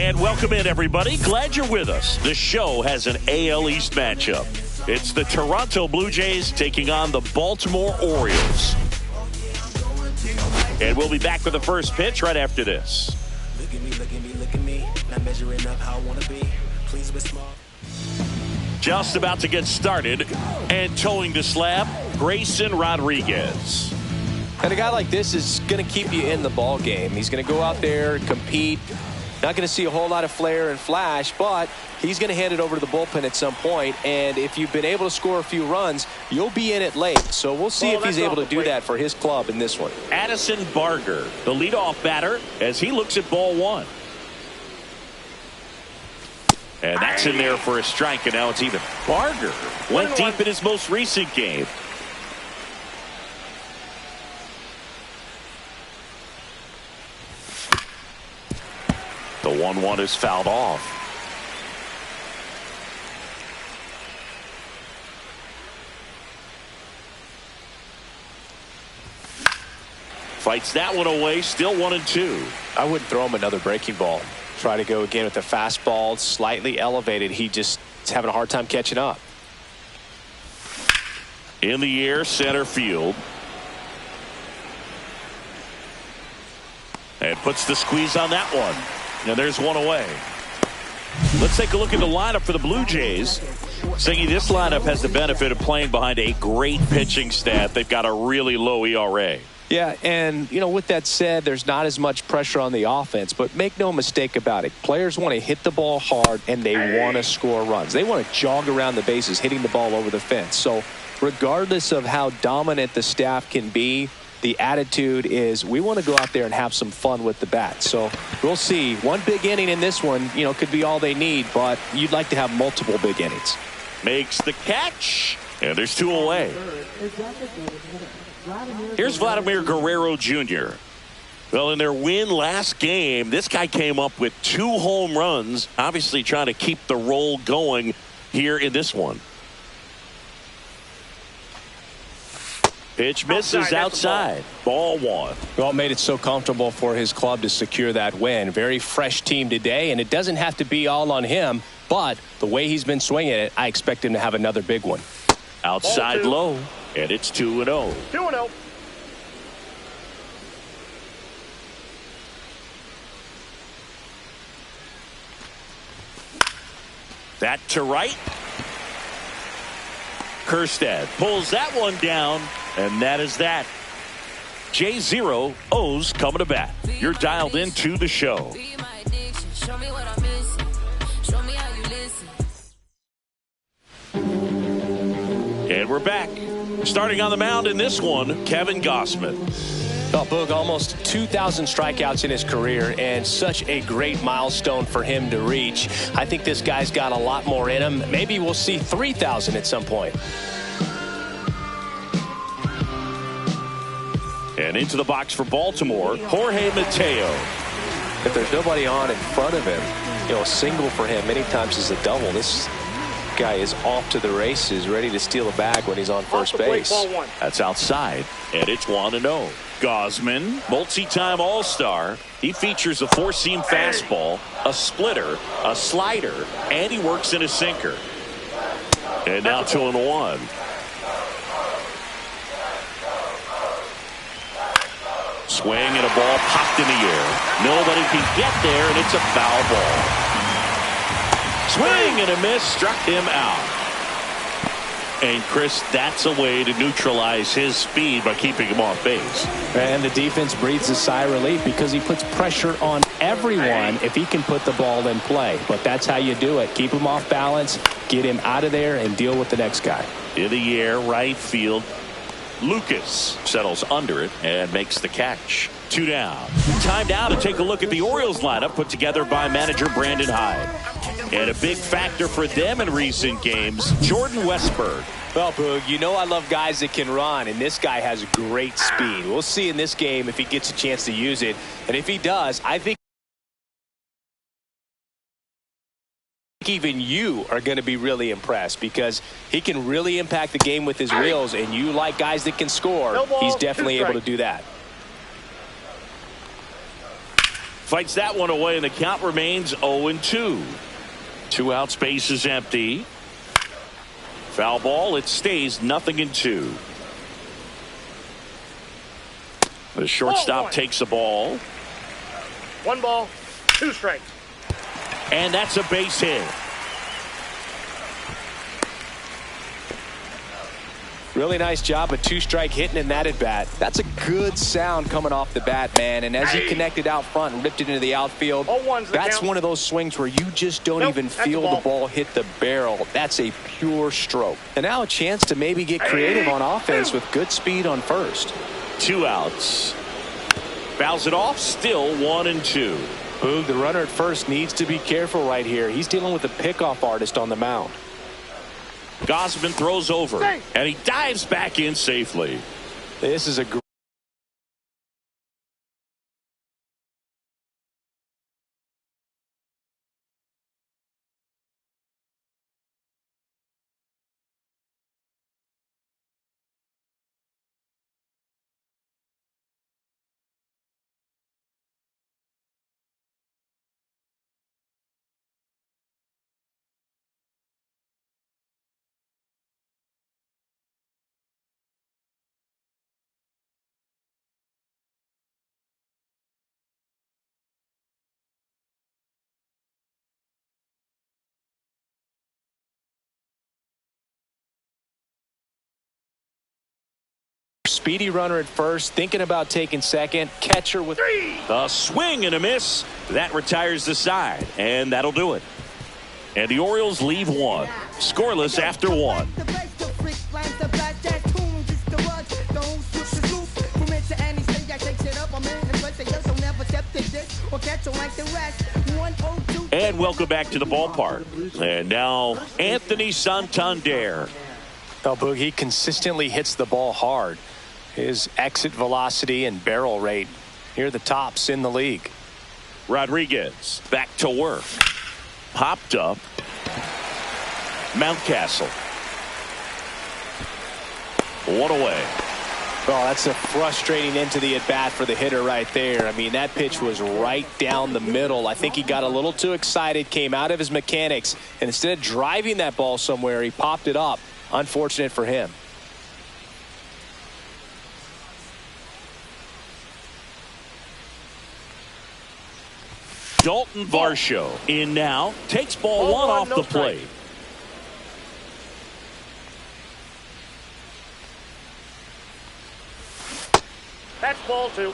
And welcome in, everybody. Glad you're with us. The show has an AL East matchup. It's the Toronto Blue Jays taking on the Baltimore Orioles. And we'll be back with the first pitch right after this. Look at me, look at me, look at me. Not measuring up how I want to be. Please be small. Just about to get started. And towing the slab, Grayson Rodriguez. And a guy like this is going to keep you in the ball game. He's going to go out there, compete. Not going to see a whole lot of flair and flash, but he's going to hand it over to the bullpen at some point. And if you've been able to score a few runs, you'll be in it late. So we'll see if he's able to do that for his club in this one. Addison Barger, the leadoff batter, as he looks at ball one. And that's in there for a strike, and now it's even. Barger went deep in his most recent game. The 1-1 is fouled off. Fights that one away, still 1-2. I wouldn't throw him another breaking ball. Try to go again with the fastball, slightly elevated. He just is having a hard time catching up. In the air, center field. And puts the squeeze on that one. And there's one away. Let's take a look at the lineup for the Blue Jays. Siggy, this lineup has the benefit of playing behind a great pitching staff. They've got a really low ERA. Yeah, and, you know, with that said, there's not as much pressure on the offense, but make no mistake about it. Players want to hit the ball hard, and they want to score runs. They want to jog around the bases, hitting the ball over the fence. So regardless of how dominant the staff can be, the attitude is we want to go out there and have some fun with the bat. So we'll see. One big inning in this one, you know, could be all they need, but you'd like to have multiple big innings. Makes the catch, and there's two away. Here's Vladimir Guerrero Jr. Well, in their win last game, this guy came up with 2 home runs, obviously trying to keep the roll going here in this one. Pitch misses outside. Ball 1. Well, it made it so comfortable for his club to secure that win. Very fresh team today, and it doesn't have to be all on him, but the way he's been swinging it, I expect him to have another big one. Outside low, and it's 2-0. 2-0. That to right. Kerstad pulls that one down, and that is that. J0 O's coming to bat. You're dialed into the show. And we're back. Starting on the mound in this one, Kevin Gausman. Well, Boog, almost 2,000 strikeouts in his career, and such a great milestone for him to reach. I think this guy's got a lot more in him. Maybe we'll see 3,000 at some point. And into the box for Baltimore, Jorge Mateo. If there's nobody on in front of him, you know, a single for him many times is a double. This guy is off to the races, ready to steal a bag when he's on first base. That's outside, and it's 1-0. Gausman, multi-time All-Star. He features a 4-seam fastball, a splitter, a slider, and he works in a sinker. And now 2-1. Swing and a ball popped in the air. Nobody can get there, and it's a foul ball. Swing and a miss, struck him out. And Chris, that's a way to neutralize his speed by keeping him off base. And the defense breathes a sigh of relief because he puts pressure on everyone if he can put the ball in play. But that's how you do it. Keep him off balance, get him out of there, and deal with the next guy. In the air, right field. Lucas settles under it and makes the catch. 2 down. Time now to take a look at the Orioles lineup put together by manager Brandon Hyde. And a big factor for them in recent games, Jordan Westburg. Well, Boog, you know I love guys that can run, and this guy has great speed. We'll see in this game if he gets a chance to use it. And if he does, I think even you are going to be really impressed because he can really impact the game with his wheels, and you like guys that can score. He's definitely able to do that. Fights that one away, and the count remains 0-2. 2 outs, base is empty. Foul ball. It stays 0-2. The shortstop takes the ball. 1 ball, 2 strikes. And that's a base hit. Really nice job of 2-strike hitting in that at bat. That's a good sound coming off the bat, man. And as he connected out front and ripped it into the outfield, that's one of those swings where you just don't even feel the ball hit the barrel. That's a pure stroke. And now a chance to maybe get creative on offense with good speed on first. 2 outs. Fouls it off. Still 1-2. Boog, the runner at first needs to be careful right here. He's dealing with a pickoff artist on the mound. Gausman throws over, and he dives back in safely. This is a great. Speedy runner at first, thinking about taking second. Catcher with a swing and a miss. That retires the side, and that'll do it. And the Orioles leave one. Scoreless after 1. And welcome back to the ballpark. And now Anthony Santander. Oh, Boog, he consistently hits the ball hard. His exit velocity and barrel rate near the tops in the league. Rodriguez back to work. Popped up. Mountcastle. 1 away. Well, that's a frustrating end to the at-bat for the hitter right there. I mean, that pitch was right down the middle. I think he got a little too excited, came out of his mechanics, and instead of driving that ball somewhere, he popped it up. Unfortunate for him. Dalton Varsho in now. Takes ball 1 off the plate. That's ball 2.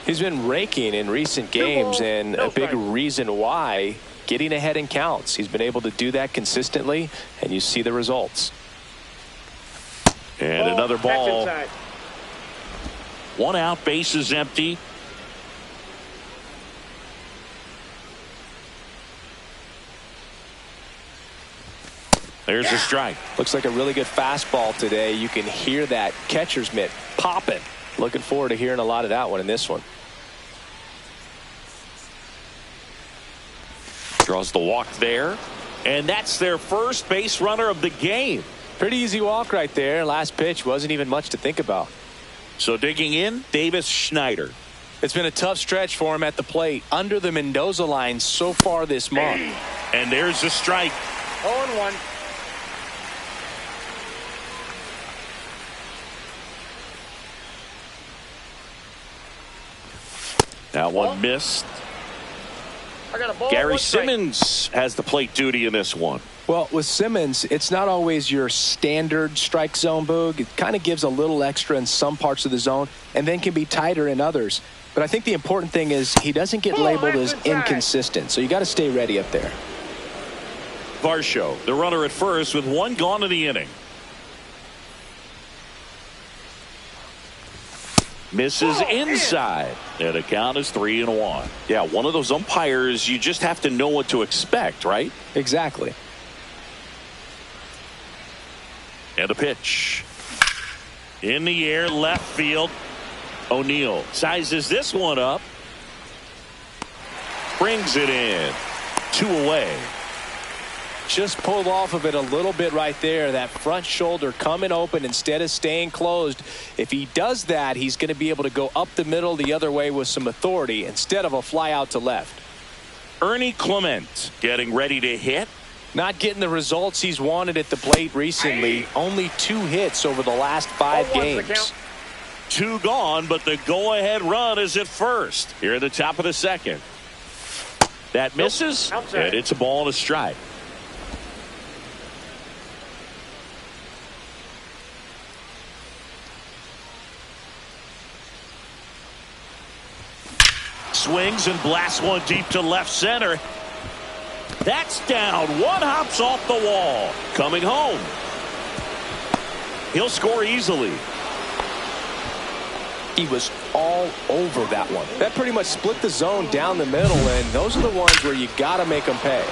He's been raking in recent games, and a big reason why, getting ahead in counts. He's been able to do that consistently, and you see the results. And another ball. 1 out, base is empty. There's a strike. Looks like a really good fastball today. You can hear that catcher's mitt popping. Looking forward to hearing a lot of that one in this one. Draws the walk there. And that's their first base runner of the game. Pretty easy walk right there. Last pitch wasn't even much to think about. So digging in, Davis Schneider. It's been a tough stretch for him at the plate. Under the Mendoza line so far this month. And there's a strike. 0-1. That one missed. Gary Simmons has the plate duty in this one. Well, with Simmons, it's not always your standard strike zone, Boog. It kind of gives a little extra in some parts of the zone and then can be tighter in others. But I think the important thing is he doesn't get labeled as inconsistent. So you got to stay ready up there. Varsho, the runner at first with 1 gone in the inning. Misses inside. And the count is 3-1. Yeah, one of those umpires, you just have to know what to expect, right? Exactly. And a pitch. In the air, left field. O'Neill sizes this one up. Brings it in. 2 away. Just pulled off of it a little bit right there. That front shoulder coming open instead of staying closed. If he does that, he's going to be able to go up the middle the other way with some authority instead of a fly out to left. Ernie Clement getting ready to hit. Not getting the results he's wanted at the plate recently. Only 2 hits over the last 5 games. 2 gone, but the go-ahead run is at first. Here at the top of the second. That misses, and it's a ball and a strike. Swings and blasts one deep to left center. That's down. One hops off the wall. Coming home. He'll score easily. He was all over that one. That pretty much split the zone down the middle, and those are the ones where you got to make them pay.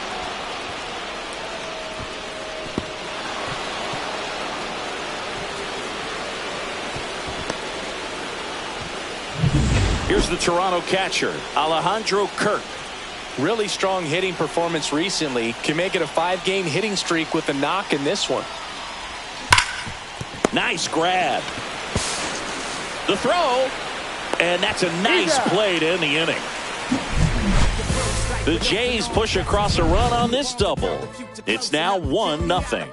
Here's the Toronto catcher, Alejandro Kirk. Really strong hitting performance recently. Can make it a 5-game hitting streak with a knock in this one. Nice grab. The throw, and that's a nice play to end the inning. The Jays push across a run on this double. It's now 1-0.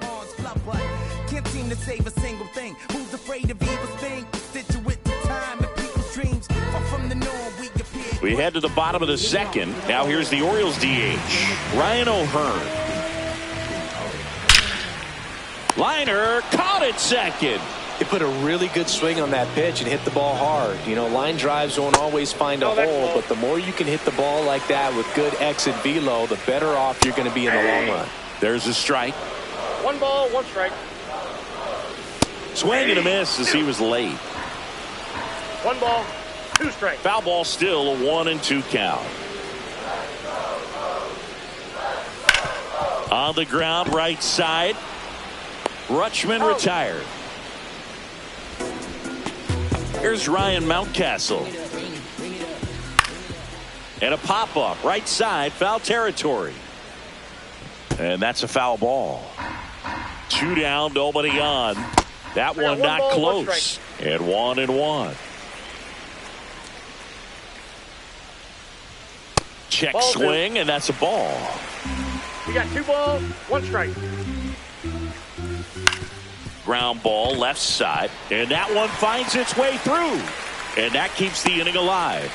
Can't seem to save a single thing. Who's afraid of evil thing? Situate the time and people's dreams. From the norm we appear. We head to the bottom of the second. Now here's the Orioles DH, Ryan O'Hearn. Liner caught it second. He put a really good swing on that pitch and hit the ball hard. You know, line drives won't always find a hole, but the more you can hit the ball like that with good exit velo, the better off you're going to be in the long run. There's a strike. 1 ball, 1 strike. Swing and a miss as he was late. 1 ball, 2 strikes. Foul ball, still a 1-2 count. On the ground, right side. Rutschman retired. Here's Ryan Mountcastle. And a pop-up, right side, foul territory. And that's a foul ball. 2 down, nobody on. That one not close. And 1-1. Check Ball swing, and that's a ball. You got 2 balls, 1 strike. Ground ball left side, and that one finds its way through, and that keeps the inning alive.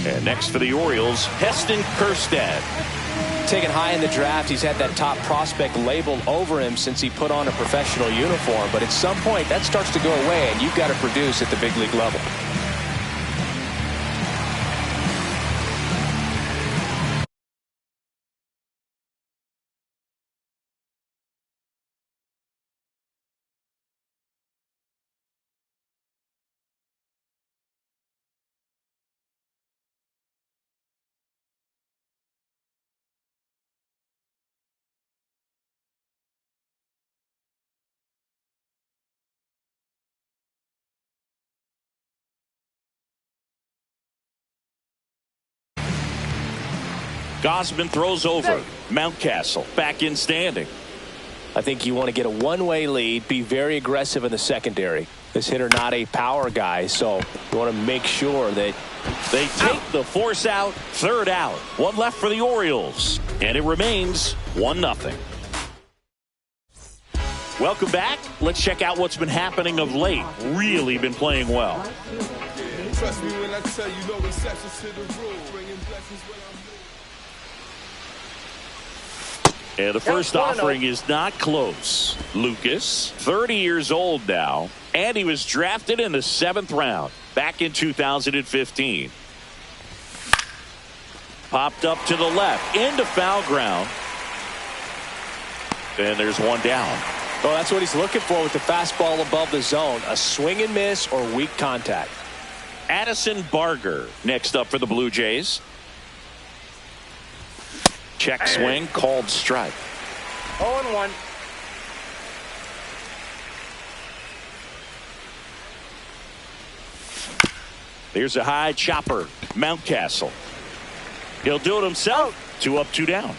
And next for the Orioles, Heston Kjerstad. Taken high in the draft, he's had that top prospect labeled over him since he put on a professional uniform, but at some point that starts to go away, and you've got to produce at the big league level. Gausman throws over. Mountcastle back in standing. I think you want to get a one-way lead, be very aggressive in the secondary. This hitter not a power guy, so you want to make sure that they take the force out. 3rd out. 1 left for the Orioles, and it remains 1-0. Welcome back. Let's check out what's been happening of late. Really been playing well. Trust me when I tell you, no exceptions to the rule. Bringing blessings when I'm And the first offering is not close. Lucas, 30 years old now, and he was drafted in the 7th round back in 2015. Popped up to the left, into foul ground. And there's 1 down. Well, that's what he's looking for with the fastball above the zone. A swing and miss or weak contact. Addison Barger next up for the Blue Jays. Check swing, called strike. 0-1. Here's a high chopper. Mountcastle. He'll do it himself. 2 up, 2 down.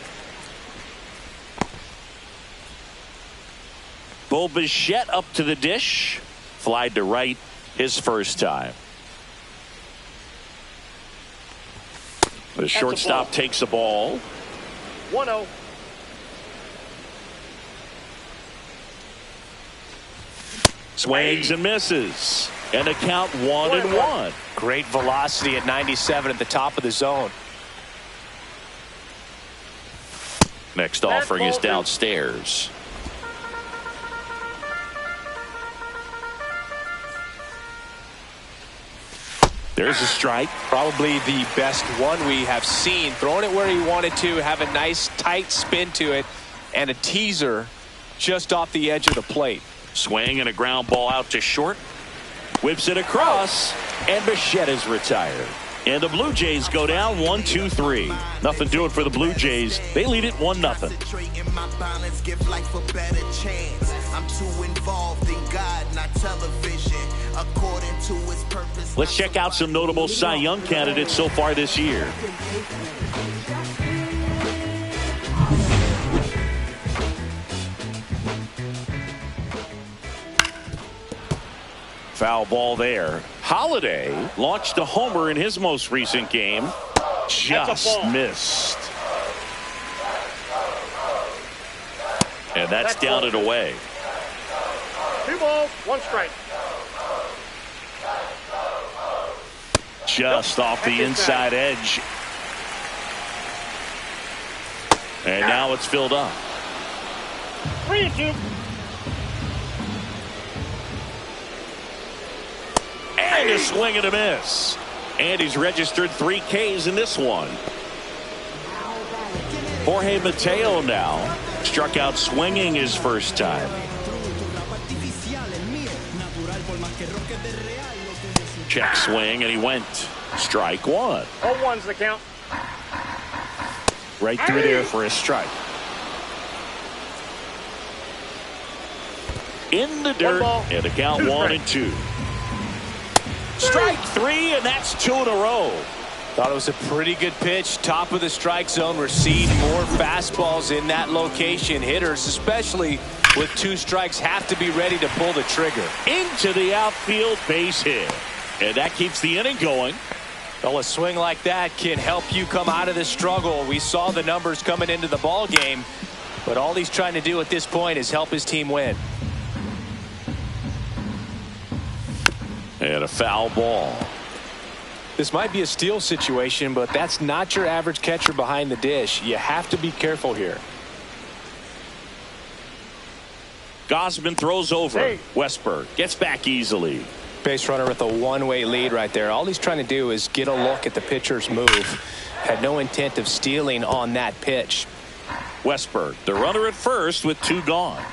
Bo Bichette up to the dish. Flied to right his first time. The shortstop takes the ball. 1-0. Swings and misses. And a count 1-1. Great velocity at 97 at the top of the zone. Next offering is downstairs. There's a strike. Probably the best one we have seen. Throwing it where he wanted to, have a nice tight spin to it, and a teaser just off the edge of the plate. Swing and a ground ball out to short. Whips it across, and Bichette is retired. And the Blue Jays go down 1-2-3. Nothing doing for the Blue Jays. They lead it 1-0. Let's check out some notable Cy Young candidates so far this year. Foul ball there. Holiday launched a homer in his most recent game. Just missed. And that's down and away. 2 balls, 1 strike. Just off the inside edge. And now it's filled up. 3-2. And a swing and a miss. And he's registered 3 Ks in this one. Jorge Mateo now struck out swinging his first time. Check swing, and he went. Strike 1. 0-1's the count. Right through there for a strike. In the dirt, and the count 1-2. Strike 3, and that's 2 in a row. Thought it was a pretty good pitch. Top of the strike zone. We're seeing more fastballs in that location. Hitters, especially with 2 strikes, have to be ready to pull the trigger. Into the outfield, base hit. And that keeps the inning going. Well, a swing like that can help you come out of this struggle. We saw the numbers coming into the ball game, but all he's trying to do at this point is help his team win. And a foul ball. This might be a steal situation, but that's not your average catcher behind the dish. You have to be careful here. Gausman throws over. Westberg gets back easily. Base runner with a one-way lead right there. All he's trying to do is get a look at the pitcher's move. Had no intent of stealing on that pitch. Westberg, the runner at first with 2 gone.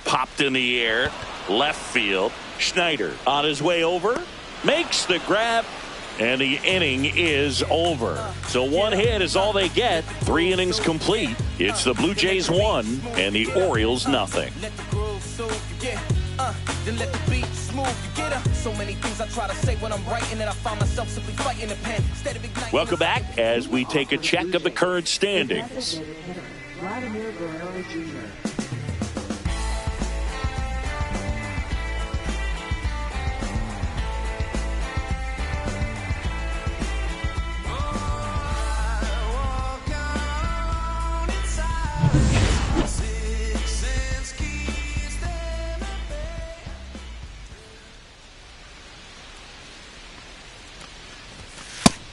Popped in the air, left field. Schneider on his way over, makes the grab, and the inning is over. So 1 hit is all they get. 3 innings complete. It's the Blue Jays 1 and the Orioles nothing. Welcome back as we take a check of the current standings.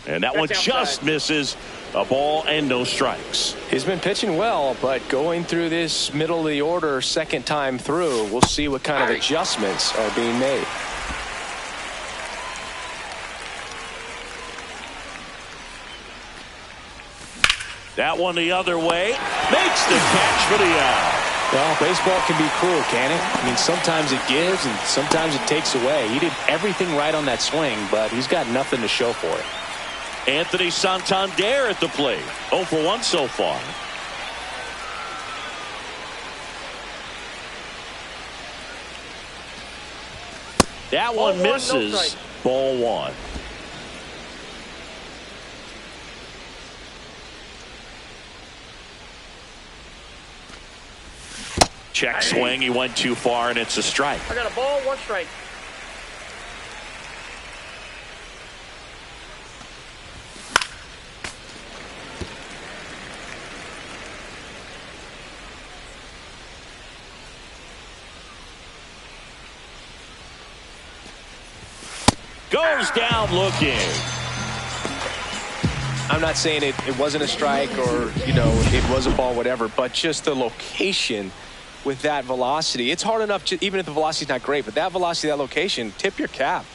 And that one just misses. A ball and no strikes. He's been pitching well, but going through this middle of the order second time through, we'll see what kind of adjustments are being made. That one the other way. Makes the catch for the out. Well, baseball can be cruel, can it? I mean, sometimes it gives and sometimes it takes away. He did everything right on that swing, but he's got nothing to show for it. Anthony Santander at the plate. 0 for 1 so far. That Ball one one, no misses. strike. Ball one. Check swing. He went too far, and it's a strike. I got a ball, 1 strike. Goes down looking. I'm not saying it wasn't a strike or, it was a ball, whatever, but just the location with that velocity. It's hard enough, even if the velocity's not great, but that velocity, that location, tip your cap.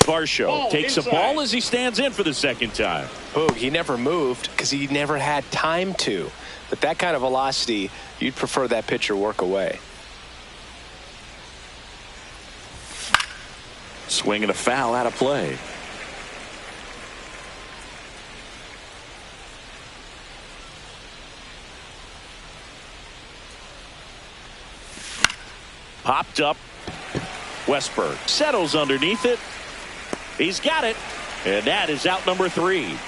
Varsho Ball takes inside. a ball as he stands in for the second time. Boog, he never moved because he never had time to. But that kind of velocity, you'd prefer that pitcher work away. Swing and a foul out of play. Popped up. Westberg settles underneath it. He's got it. And that is out number 3.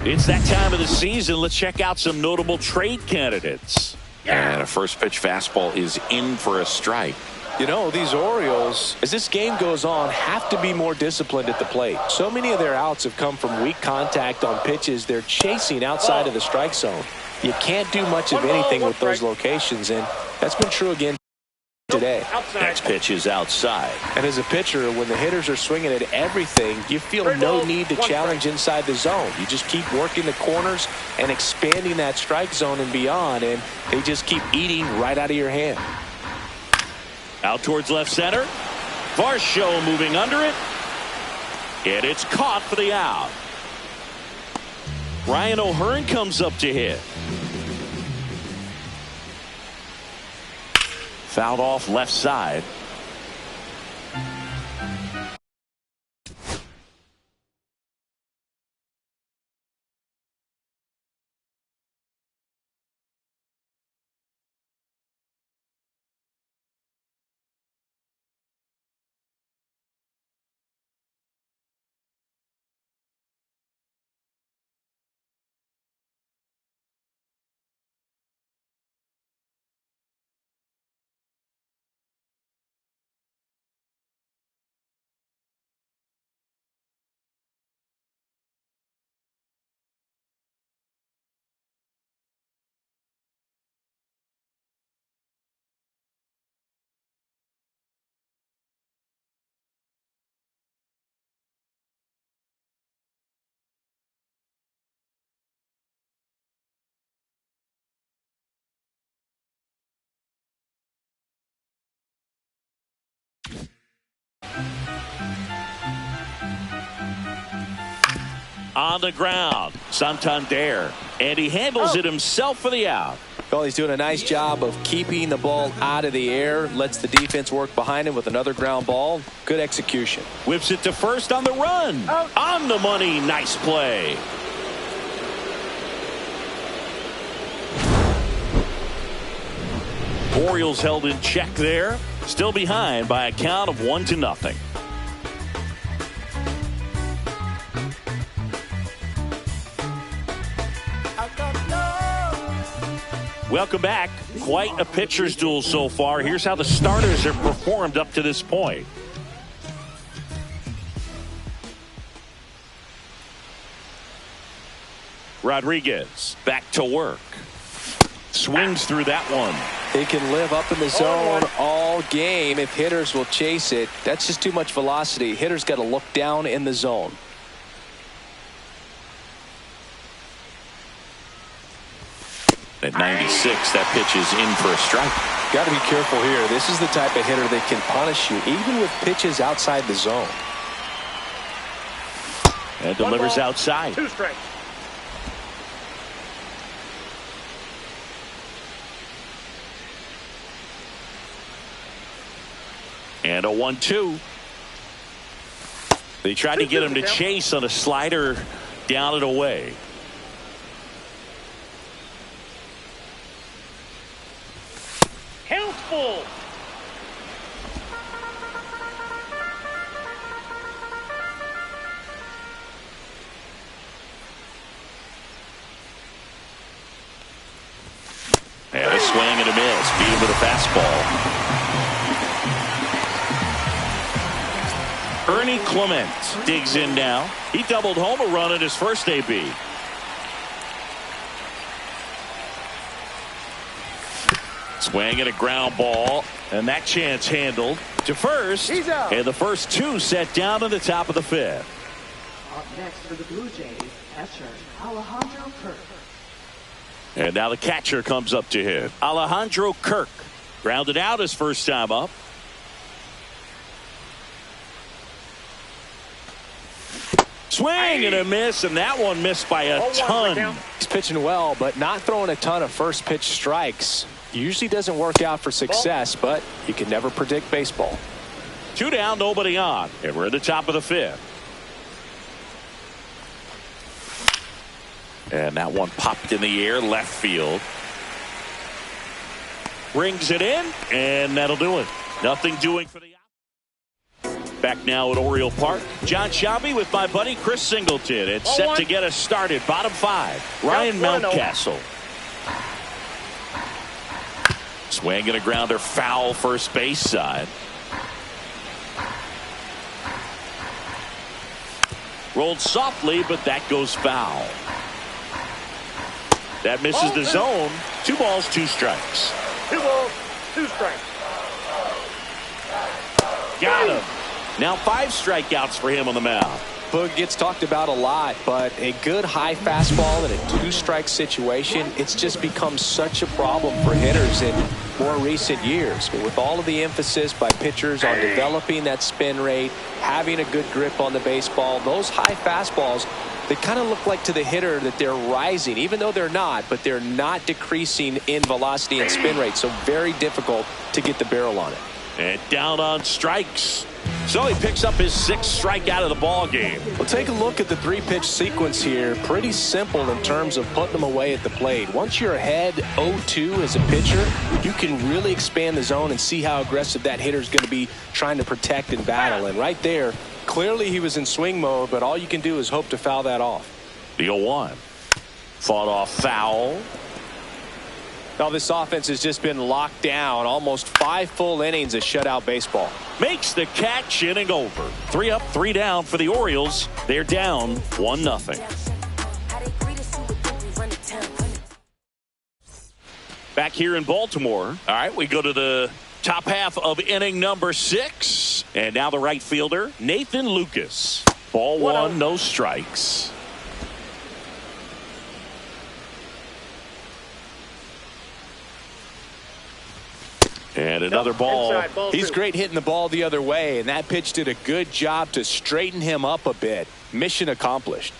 It's that time of the season. Let's check out some notable trade candidates. And a first pitch fastball is in for a strike. These Orioles, as this game goes on, have to be more disciplined at the plate. So many of their outs have come from weak contact on pitches they're chasing outside of the strike zone. You can't do much of anything with those locations, and that's been true again today. Next pitch is outside. And as a pitcher, when the hitters are swinging at everything, you feel no need to challenge inside the zone. You just keep working the corners and expanding that strike zone and beyond, and they just keep eating right out of your hand. Out towards left center. Varsho moving under it. And it's caught for the out. Ryan O'Hearn comes up to hit. Fouled off left side. On the ground, Santander, and he handles it himself for the out. Well, he's doing a nice job of keeping the ball out of the air, lets the defense work behind him with another ground ball. Good execution. Whips it to first on the run. On the money, nice play. Orioles held in check there, still behind by a count of 1-0. Welcome back. Quite a pitcher's duel so far. Here's how the starters have performed up to this point. Rodriguez back to work. Swings through that one. He can live up in the zone all game if hitters will chase it. That's just too much velocity. Hitters got to look down in the zone. At 96, that pitch is in for a strike. Got to be careful here. This is the type of hitter that can punish you even with pitches outside the zone. And delivers outside. 2 strikes. And a 1-2. They tried to get him to chase on a slider down and away. Beat him with a fastball. Ernie Clement digs in now. He doubled home a run at his first AB. Swing and a ground ball, and that chance handled to first. And the first two set down to the top of the fifth. Up next for the Blue Jays, catcher Alejandro Kirk. And now the catcher comes up to hit. Alejandro Kirk grounded out his first time up. Swing and a miss, and that one missed by a ton. He's pitching well, but not throwing a ton of first pitch strikes. Usually doesn't work out for success, but you can never predict baseball. 2 down, nobody on, and we're at the top of the fifth. And that one popped in the air, left field. Brings it in, and that'll do it. Nothing doing for the out. Back now at Oriole Park. John Shabby with my buddy Chris Singleton. It's set to get us started. Bottom 5. Ryan Mountcastle. Swing and a grounder, foul first base side. Rolled softly, but that goes foul. That misses the zone. 2 balls, 2 strikes. 2 balls, 2 strikes. Got him. Now 5 strikeouts for him on the mound. Boog gets talked about a lot, but a good high fastball in a 2-strike situation, it's just become such a problem for hitters in more recent years. But with all of the emphasis by pitchers on developing that spin rate, having a good grip on the baseball, those high fastballs, they kind of look like to the hitter that they're rising, even though they're not, but they're not decreasing in velocity and spin rate. So very difficult to get the barrel on it. And down on strikes. So he picks up his 6th strikeout of the ball game. Well, take a look at the 3-pitch sequence here. Pretty simple in terms of putting them away at the plate. Once you're ahead 0-2 as a pitcher, you can really expand the zone and see how aggressive that hitter is going to be trying to protect and battle. And right there, clearly he was in swing mode, but all you can do is hope to foul that off. The 0-1. Fought off foul. Now this offense has just been locked down. Almost 5 full innings of shutout baseball. Makes the catch, inning over. 3 up, 3 down for the Orioles. They're down 1-0. Back here in Baltimore. All right, we go to the top half of inning number 6. And now the right fielder, Nathan Lucas. Ball 1, no strikes. And another ball. Inside, ball He's 2. great hitting the ball the other way, and that pitch did a good job to straighten him up a bit. Mission accomplished.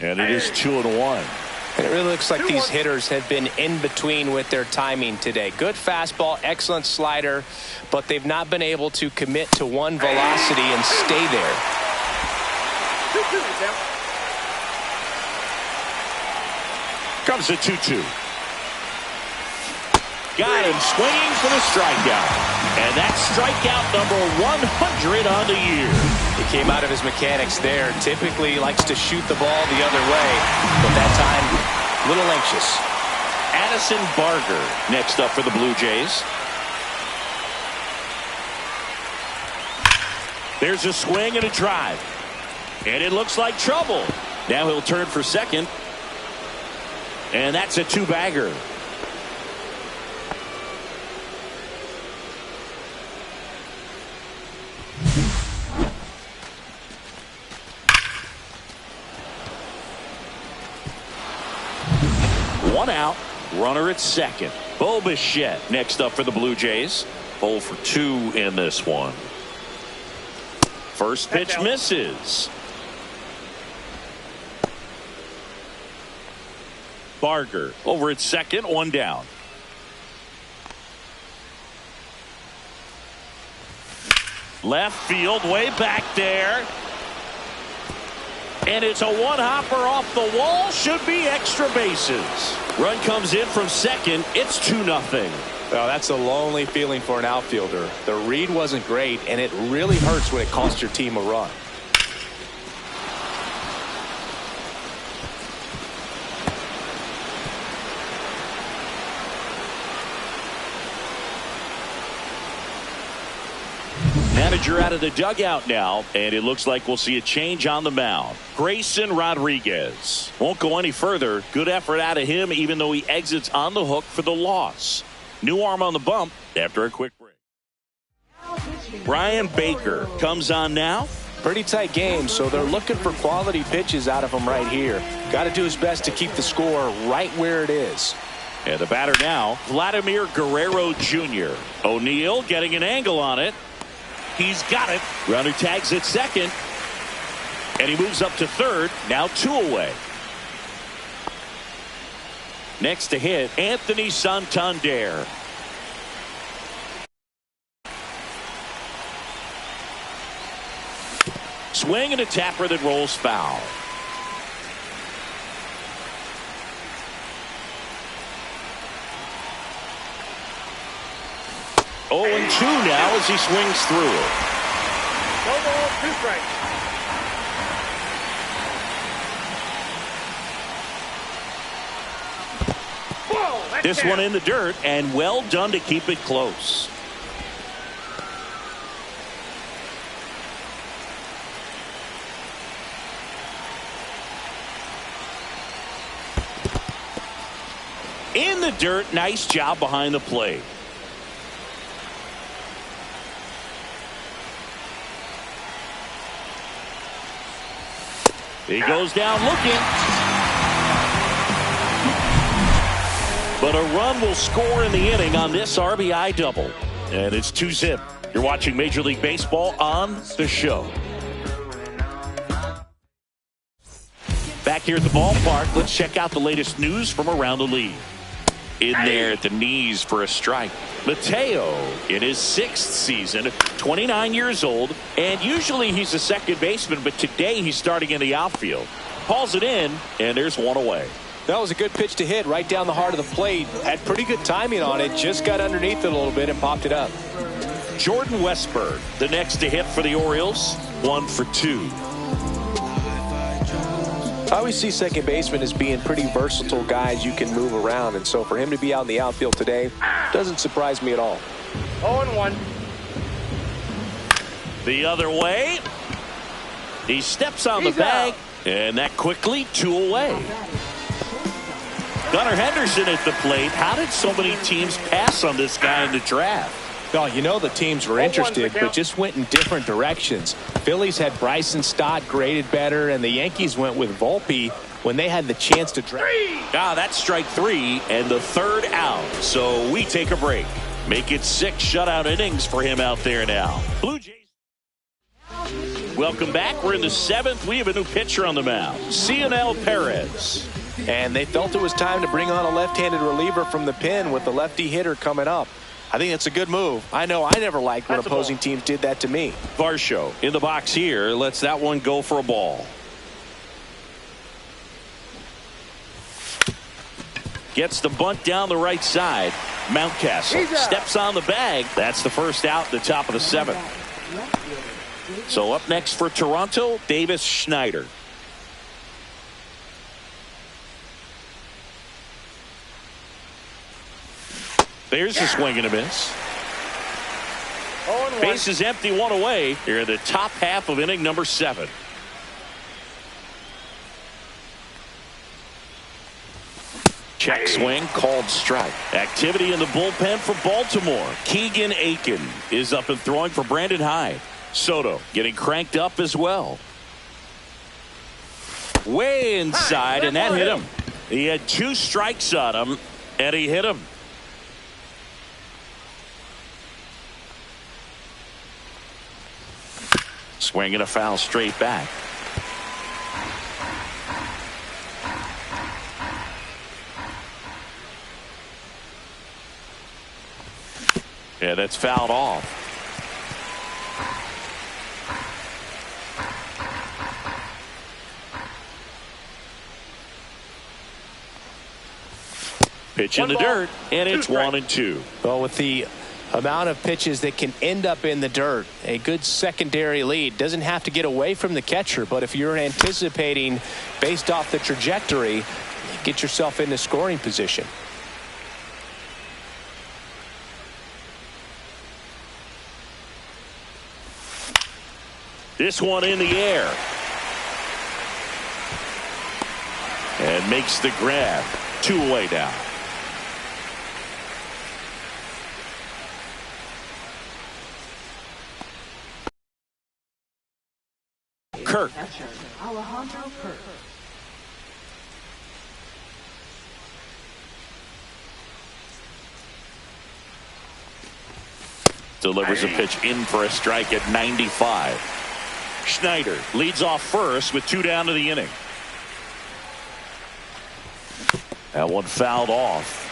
And it is 2-1. And it really looks like these hitters have been in between with their timing today. Good fastball, excellent slider, but they've not been able to commit to one velocity and stay there. 2-2, Comes the 2-2. Got him swinging for the strikeout. And that's strikeout number 100 on the year. He came out of his mechanics there. Typically likes to shoot the ball the other way, but that time a little anxious. Addison Barger next up for the Blue Jays. There's a swing and a drive. And it looks like trouble. Now he'll turn for second. And that's a 2-bagger. One out, runner at second. Bo Bichette next up for the Blue Jays. 0 for 2 in this one. First pitch misses. Barger over at second, 1 down. Left field, way back there. And it's a 1-hopper off the wall. Should be extra bases. Run comes in from second. It's 2-0. Well, that's a lonely feeling for an outfielder. The read wasn't great, and it really hurts when it costs your team a run. Manager out of the dugout now, and it looks like we'll see a change on the mound. Grayson Rodriguez won't go any further. Good effort out of him, even though he exits on the hook for the loss. New arm on the bump after a quick break. Brian Baker comes on now. Pretty tight game, so they're looking for quality pitches out of him right here. Got to do his best to keep the score right where it is. And the batter now, Vladimir Guerrero Jr. O'Neill getting an angle on it. He's got it. Runner tags at second. And he moves up to third. Now 2 away. Next to hit, Anthony Santander. Swing and a tapper that rolls foul. Oh, and 2 now as he swings through it. No ball, 2 strikes. Whoa, This one in the dirt, and well done to keep it close. In the dirt, nice job behind the plate. He goes down looking. But a run will score in the inning on this RBI double. And it's 2-zip. You're watching Major League Baseball on the show. Back here at the ballpark, let's check out the latest news from around the league. In there at the knees for a strike. Mateo in his 6th season, 29 years old, and usually he's a second baseman, but today he's starting in the outfield. Hauls it in, and there's 1 away. That was a good pitch to hit right down the heart of the plate. Had pretty good timing on it. Just got underneath it a little bit and popped it up. Jordan Westburg, the next to hit for the Orioles, 1 for 2. I always see second basemen as being pretty versatile guys you can move around, and so for him to be out in the outfield today doesn't surprise me at all. 0-1. The other way. He steps on the bag, and that quickly 2 away. Gunnar Henderson at the plate. How did so many teams pass on this guy in the draft? Oh, you know the teams were interested, but just went in different directions. Phillies had Bryson Stott graded better, and the Yankees went with Volpe when they had the chance to draft. That's strike 3 and the 3rd out. So we take a break. Make it 6 shutout innings for him out there now. Blue Jays. Welcome back. We're in the 7th. We have a new pitcher on the mound, Cionel Perez. And they felt it was time to bring on a left-handed reliever from the pen with the lefty hitter coming up. I think it's a good move. I know I never liked when opposing teams did that to me. Varsho in the box here. Lets that one go for a ball. Gets the bunt down the right side. Mountcastle steps on the bag. That's the first out at the top of the 7th. So up next for Toronto, Davis Schneider. There's a swing and a miss. Base is empty, 1 away. Here in the top half of inning number 7. Check swing, called strike. Activity in the bullpen for Baltimore. Keegan Aiken is up and throwing for Brandon Hyde. Soto getting cranked up as well. Way inside, and that hit him. He had 2 strikes on him, and he hit him. Swing and a foul straight back. Yeah, that's fouled off. Pitch in the dirt, and it's 1-2. Well, with the amount of pitches that can end up in the dirt, a good secondary lead. Doesn't have to get away from the catcher, but if you're anticipating based off the trajectory, get yourself into scoring position. This one in the air. And makes the grab. 2 away now. Kirk. Catcher, Alejandro Kirk. Delivers a pitch in for a strike at 95. Schneider leads off first with 2 down to the inning. That one fouled off.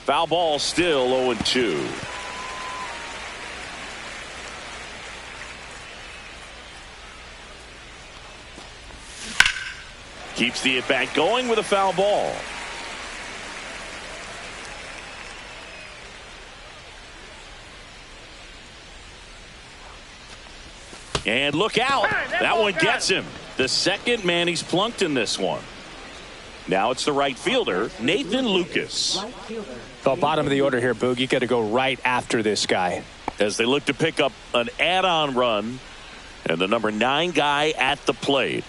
Foul ball, still 0-2. Keeps the at-bat going with a foul ball. And look out. That one gets him. The second man he's plunked in this one. Now it's the right fielder, Nathan Lucas. Right fielder. The bottom of the order here, Boog. You got to go right after this guy. As they look to pick up an add-on run. And the number 9 guy at the plate.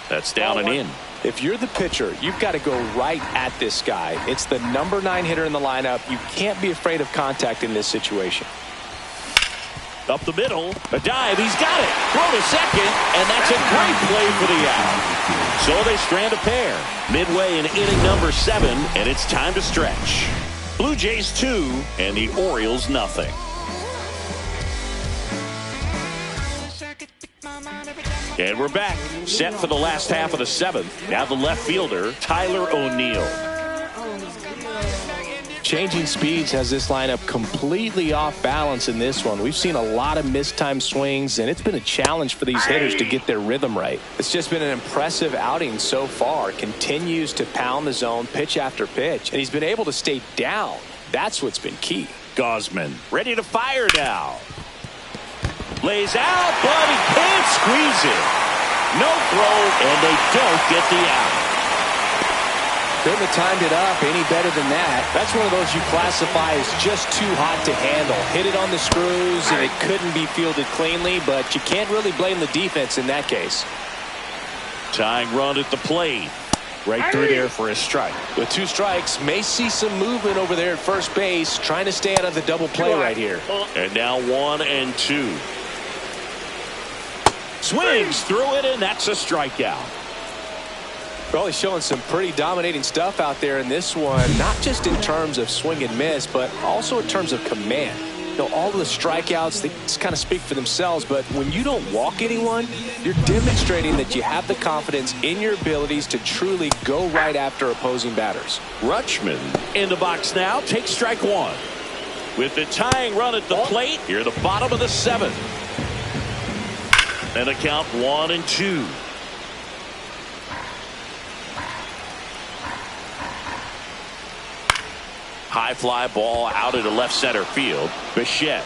That's down and in. If you're the pitcher, you've got to go right at this guy. It's the number 9 hitter in the lineup. You can't be afraid of contact in this situation. Up the middle, a dive, he's got it. Throw to second, and that's a great play for the out. So they strand a pair. Midway in inning number 7, and it's time to stretch. Blue Jays 2, and the Orioles nothing. And we're back, set for the last half of the 7th. Now the left fielder, Tyler O'Neill. Changing speeds has this lineup completely off balance in this one. We've seen a lot of mistimed swings, and it's been a challenge for these hitters to get their rhythm right. It's just been an impressive outing so far. Continues to pound the zone pitch after pitch, and he's been able to stay down. That's what's been key. Gausman ready to fire now. Lays out, but he can't squeeze it. No throw, and they don't get the out. Couldn't have timed it up any better than that. That's one of those you classify as just too hot to handle. Hit it on the screws, and it couldn't be fielded cleanly, but you can't really blame the defense in that case. Tying run at the plate. Right through there for a strike. With 2 strikes, may see some movement over there at first base, trying to stay out of the double play right here. And now 1-2. Swings through it, and that's a strikeout. Well, he's showing some pretty dominating stuff out there in this one, not just in terms of swing and miss, but also in terms of command. You know, all of the strikeouts, they just kind of speak for themselves, but when you don't walk anyone, you're demonstrating that you have the confidence in your abilities to truly go right after opposing batters. Rutschman in the box now, takes strike 1. With the tying run at the plate, here the bottom of the 7th. And a count 1-2. High fly ball out into left center field. Bichette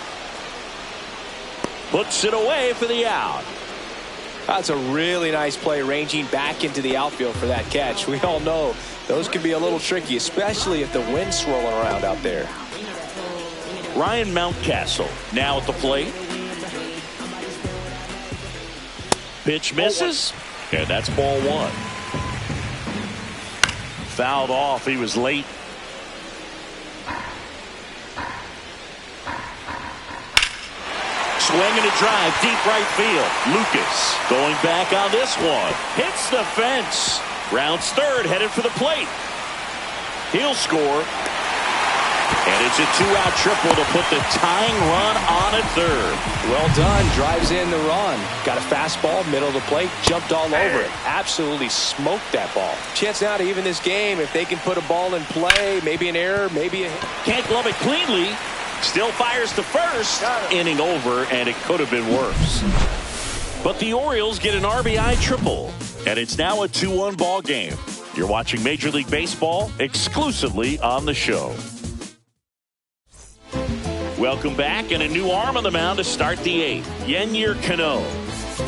puts it away for the out. That's a really nice play, ranging back into the outfield for that catch. We all know those can be a little tricky, especially if the wind's swirling around out there. Ryan Mountcastle now at the plate. Pitch misses, and that's ball 1. Fouled off. He was late. Swinging a drive, deep right field. Lucas going back on this one. Hits the fence. Rounds third, headed for the plate. He'll score. And it's a 2-out triple to put the tying run on at third. Well done. Drives in the run. Got a fastball, middle of the plate, jumped all over it. Absolutely smoked that ball. Chance now to even this game if they can put a ball in play. Maybe an error, maybe a hit. Can't glove it cleanly. Still fires to first. Inning over, and it could have been worse. But the Orioles get an RBI triple, and it's now a 2-1 ball game. You're watching Major League Baseball exclusively on the show. Welcome back, and a new arm on the mound to start the eighth. Yennier Cano.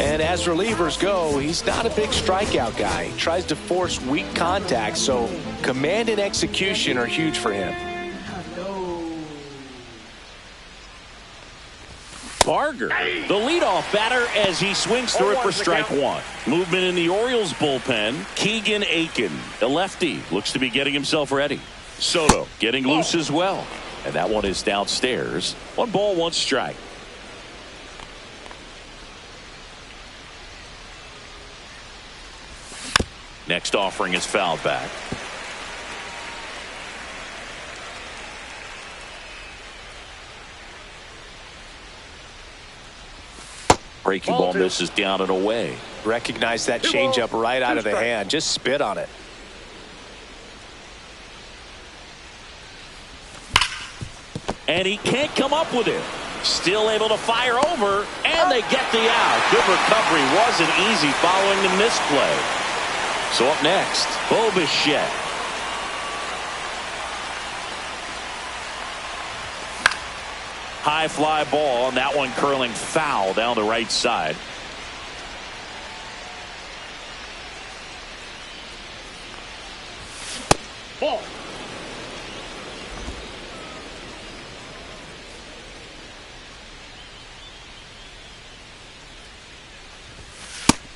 And as relievers go, he's not a big strikeout guy. He tries to force weak contact, so command and execution are huge for him. Barger, the leadoff batter, as he swings through it for strike one. Movement in the Orioles bullpen. Keegan Aiken, the lefty, looks to be getting himself ready. Soto getting loose as well. And that one is downstairs. 1 ball, 1 strike. Next offering is fouled back. Breaking ball misses down and away. Recognize that changeup right out of the hand. Just spit on it. And he can't come up with it. Still able to fire over, and they get the out. Good recovery. Wasn't easy following the misplay. So up next, Bo Bichette. High fly ball, and that one curling foul down the right side. Ball.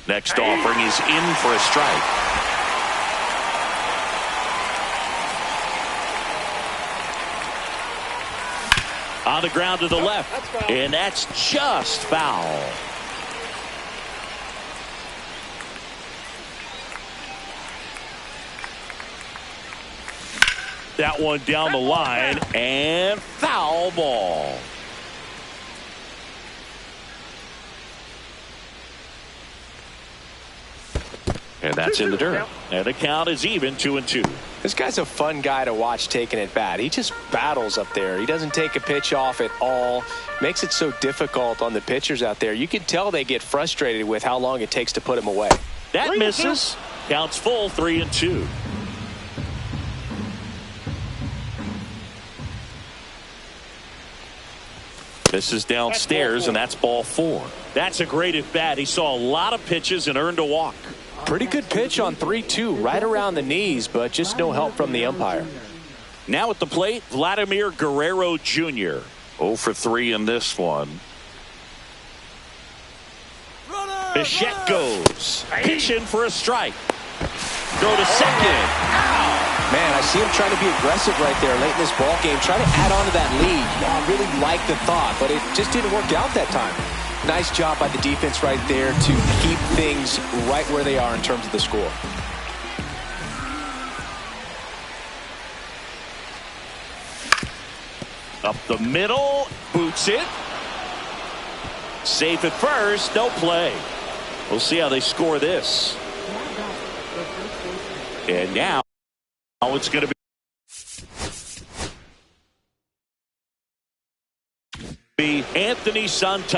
Next offering is in for a strike. On the ground to the left, and that's just foul. That one down the line, and foul ball. And that's in the dirt. And the count is even, 2-2. This guy's a fun guy to watch taking it bat. He just battles up there. He doesn't take a pitch off at all. Makes it so difficult on the pitchers out there. You can tell they get frustrated with how long it takes to put him away. That misses. Counts full, 3-2. This is downstairs, and that's ball 4. That's a great at bat. He saw a lot of pitches and earned a walk. Pretty good pitch on 3-2, right around the knees, but just no help from the umpire. Now at the plate, Vladimir Guerrero Jr. 0 for 3 in this one. Bichette goes. Pitch in for a strike. Go to second. Man, I see him trying to be aggressive right there late in this ball game, trying to add on to that lead. I really like the thought, but it just didn't work out that time. Nice job by the defense right there to keep things right where they are in terms of the score. Up the middle, boots it. Safe at first, no play. We'll see how they score this. And now it's going to be Anthony Santander.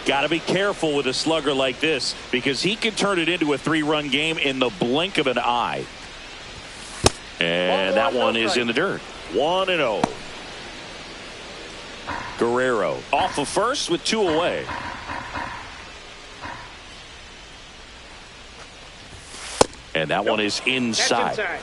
Got to be careful with a slugger like this because he can turn it into a 3-run game in the blink of an eye. And that one is in the dirt. 1-0. Guerrero off of first with 2 away. And that one is inside.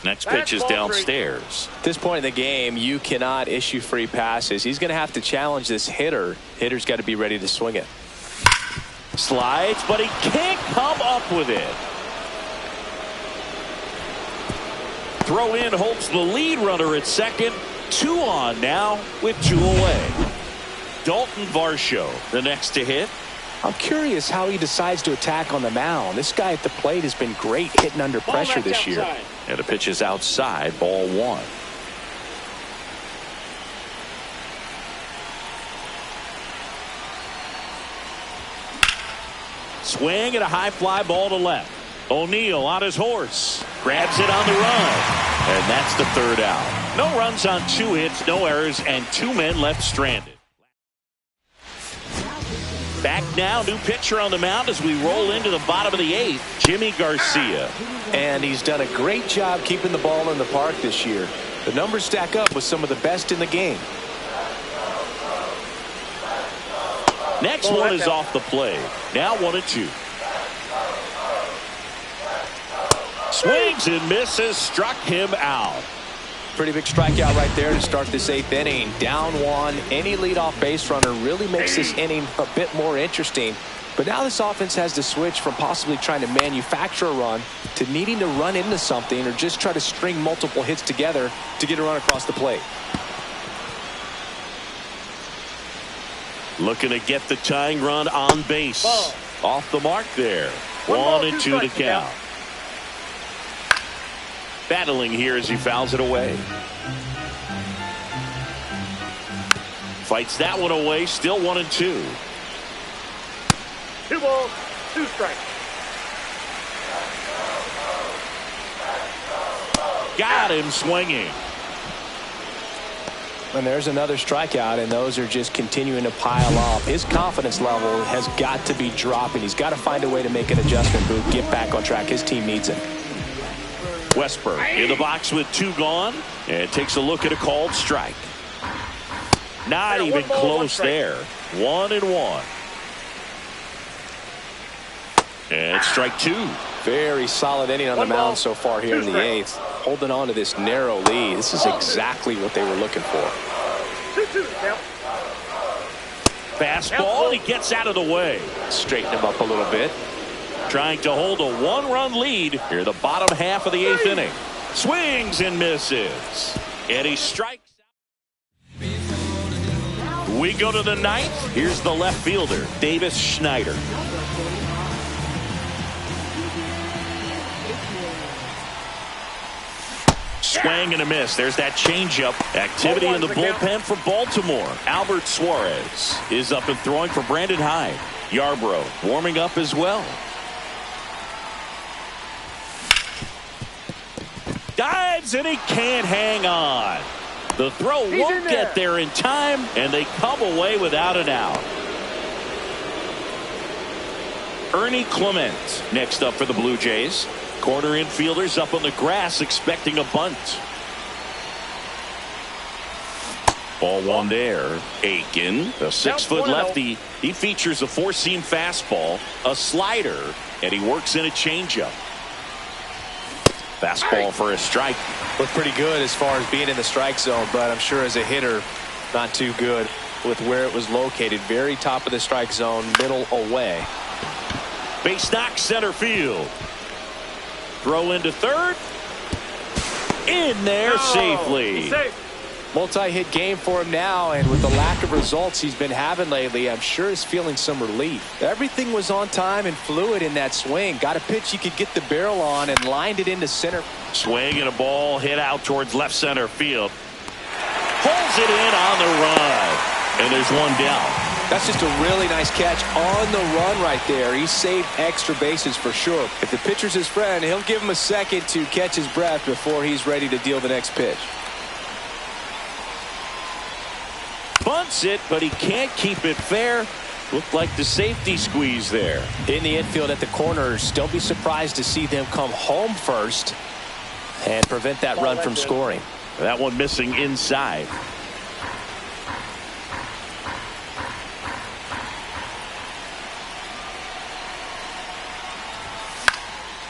Next pitch is downstairs. At this point in the game, you cannot issue free passes. He's going to have to challenge this hitter. Hitter's got to be ready to swing it. Slides, but he can't come up with it. Throw in Holtz, the lead runner at second. 2 on now with 2 away. Dalton Varsho, the next to hit. I'm curious how he decides to attack on the mound. This guy at the plate has been great hitting under pressure this year. And the pitch is outside, ball 1. Swing and a high fly ball to left. O'Neill on his horse. Grabs it on the run. And that's the third out. No runs on 2 hits, no errors, and 2 men left stranded. Back now, new pitcher on the mound as we roll into the bottom of the 8th, Jimmy Garcia. And he's done a great job keeping the ball in the park this year. The numbers stack up with some of the best in the game. Next one is off the plate. Now 1-2. Swings and misses, struck him out. Pretty big strikeout right there to start this 8th inning. Down 1, any leadoff base runner really makes this inning a bit more interesting. But now this offense has to switch from possibly trying to manufacture a run to needing to run into something or just try to string multiple hits together to get a run across the plate. Looking to get the tying run on base. Ball. Off the mark there. 1-2 to count. Battling here as he fouls it away. Fights that one away. Still 1-2. 2 balls, 2 strikes. Got him swinging. And there's another strikeout, and those are just continuing to pile up. His confidence level has got to be dropping. He's got to find a way to make an adjustment, Boog, get back on track. His team needs him. Westberg in the box with 2 gone, and takes a look at a called strike. Not even close there. 1-1. And strike 2. Very solid inning on the mound so far here in the 8th. Holding on to this narrow lead. This is exactly what they were looking for. 2-2 count. Fastball, and he gets out of the way. Straighten him up a little bit. Trying to hold a 1-run lead here the bottom half of the 8th inning. Swings and misses. And he strikes out. We go to the 9th. Here's the left fielder, Davis Schneider. Swing and a miss. There's that changeup. Activity in the bullpen for Baltimore. Albert Suarez is up and throwing for Brandon Hyde. Yarbrough warming up as well. Dives and he can't hang on. The throw won't get there in time, and they come away without an out. Ernie Clement next up for the Blue Jays. Corner infielders up on the grass expecting a bunt. Ball 1 there. Aiken, a 6-foot lefty. He features a 4-seam fastball, a slider, and he works in a changeup. Fastball for a strike. Looked pretty good as far as being in the strike zone, but I'm sure as a hitter, not too good with where it was located. Very top of the strike zone, middle away. Base knock center field. Throw into third. In there safely. Multi-hit game for him now, and with the lack of results he's been having lately, I'm sure he's feeling some relief. Everything was on time and fluid in that swing. Got a pitch he could get the barrel on and lined it into center. Swing and a ball hit out towards left center field. Pulls it in on the run. And there's one down. That's just a really nice catch on the run right there. He saved extra bases for sure. If the pitcher's his friend, he'll give him a second to catch his breath before he's ready to deal the next pitch. Bunts it, but he can't keep it fair. Looked like the safety squeeze there. In the infield at the corners, don't be surprised to see them come home first and prevent that run from scoring. That one missing inside.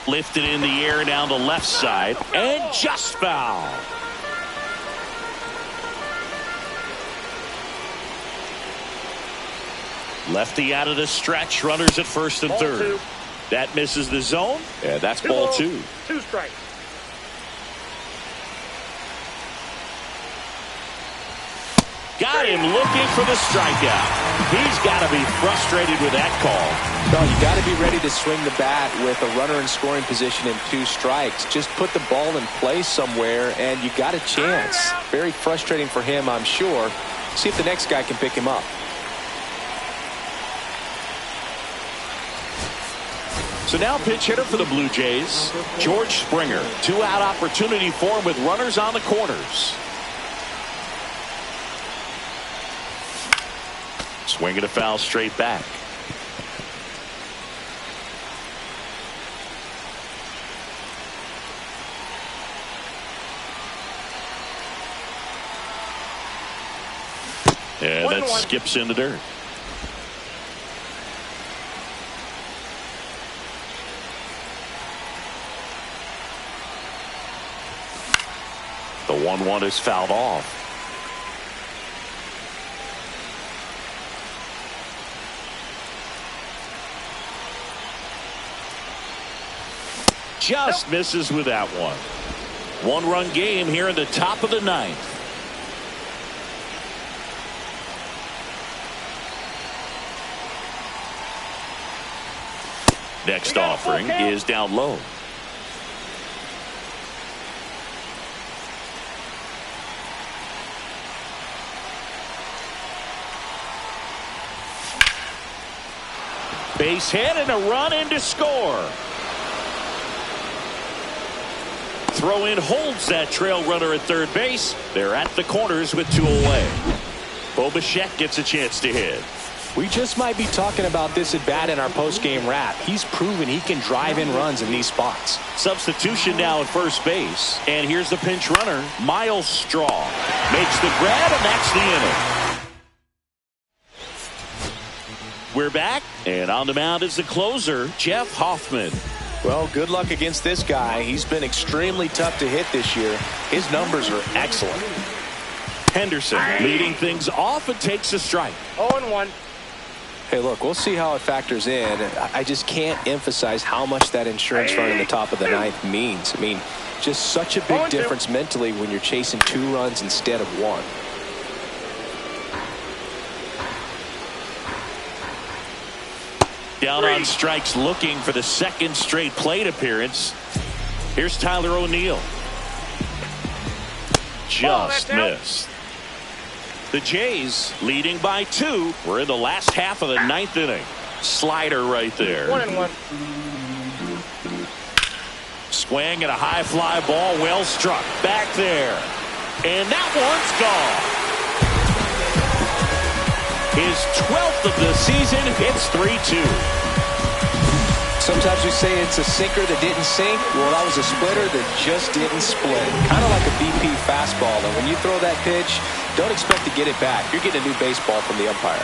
Lifted in the air down the left side and just foul. Lefty out of the stretch, runners at first and third. That misses the zone. Yeah, that's ball 2. 2 strikes. Got him looking for the strikeout. He's got to be frustrated with that call. No, you got to be ready to swing the bat with a runner in scoring position and 2 strikes. Just put the ball in play somewhere and you got a chance. Very frustrating for him, I'm sure. See if the next guy can pick him up. So now pitch hitter for the Blue Jays, George Springer. 2-out opportunity for him with runners on the corners. Swing and a foul straight back. And that skips in the dirt. The 1-1 is fouled off. Just misses with that one. 1-run game here in the top of the ninth. Next offering is down low. Base hit and a run in to score. Throw in holds that trail runner at third base. They're at the corners with 2 away. Bo Bichette gets a chance to hit. We just might be talking about this at bat in our post-game wrap. He's proven he can drive in runs in these spots. Substitution now at first base. And here's the pinch runner, Miles Straw. Makes the grab, and that's the inning. We're back, and on the mound is the closer, Jeff Hoffman. Well, good luck against this guy. He's been extremely tough to hit this year. His numbers are excellent. Henderson leading things off and takes a strike. 0-1. Hey, look, we'll see how it factors in. I just can't emphasize how much that insurance run in the top of the ninth means. I mean, just such a big difference mentally when you're chasing 2 runs instead of 1. Down on strikes, looking for the second straight plate appearance. Here's Tyler O'Neill. Just missed. The Jays leading by 2. We're in the last half of the ninth inning. Slider right there. 1-1. Swing and a high fly ball, well struck. Back there. And that one's gone. His 12th of the season. It's 3-2. Sometimes we say it's a sinker that didn't sink. Well, that was a splitter that just didn't split. Kind of like a BP fastball. And when you throw that pitch, don't expect to get it back. You're getting a new baseball from the umpire.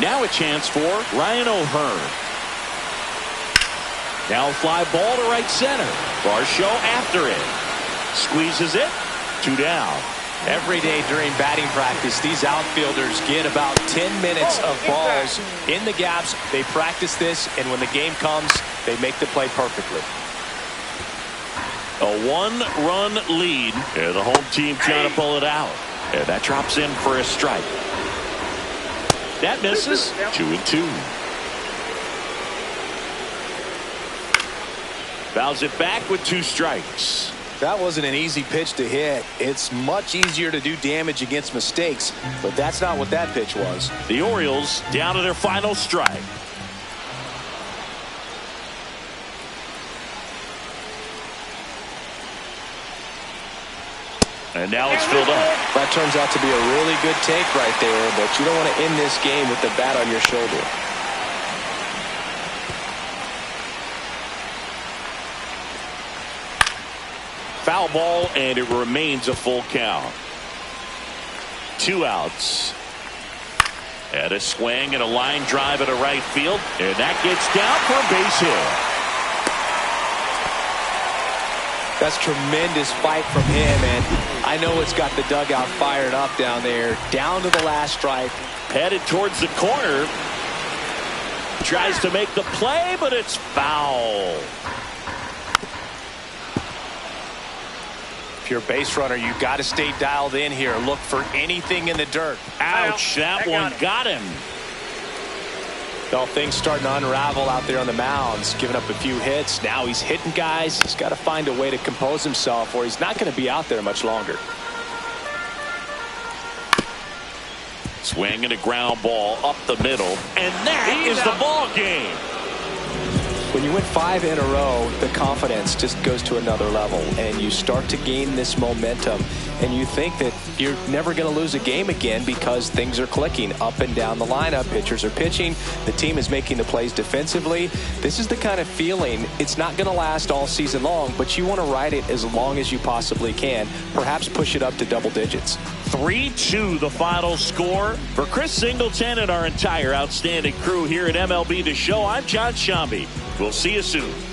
Now a chance for Ryan O'Hearn. Now a fly ball to right center. Varsho after it. Squeezes it. 2 down. Every day during batting practice, these outfielders get about 10 minutes of balls in the gaps. They practice this, and when the game comes, they make the play perfectly. A 1-run lead, and the home team trying to pull it out. And that drops in for a strike. That misses. 2-2. Fouls it back with 2 strikes. That wasn't an easy pitch to hit. It's much easier to do damage against mistakes, but that's not what that pitch was. The Orioles down to their final strike. And now it's filled up. That turns out to be a really good take right there, but you don't want to end this game with the bat on your shoulder. Foul ball, and it remains a full count. 2 outs. And a swing and a line drive at a right field. And that gets down for a base hit. That's tremendous fight from him, and I know it's got the dugout fired up down there. Down to the last strike. Headed towards the corner. Tries to make the play, but it's foul. If you're a base runner, you got to stay dialed in here. Look for anything in the dirt. Ouch, that one got him. Well, things starting to unravel out there on the mounds. Giving up a few hits. Now he's hitting guys. He's got to find a way to compose himself, or he's not going to be out there much longer. Swing and a ground ball up the middle. And that is the ball game. When you win 5 in a row, the confidence just goes to another level, and you start to gain this momentum, and you think that you're never going to lose a game again because things are clicking up and down the lineup. Pitchers are pitching. The team is making the plays defensively. This is the kind of feeling, it's not going to last all season long, but you want to ride it as long as you possibly can, perhaps push it up to double digits. 3-2 the final score. For Chris Singleton and our entire outstanding crew here at MLB The Show, I'm John Shambi. We'll see you soon.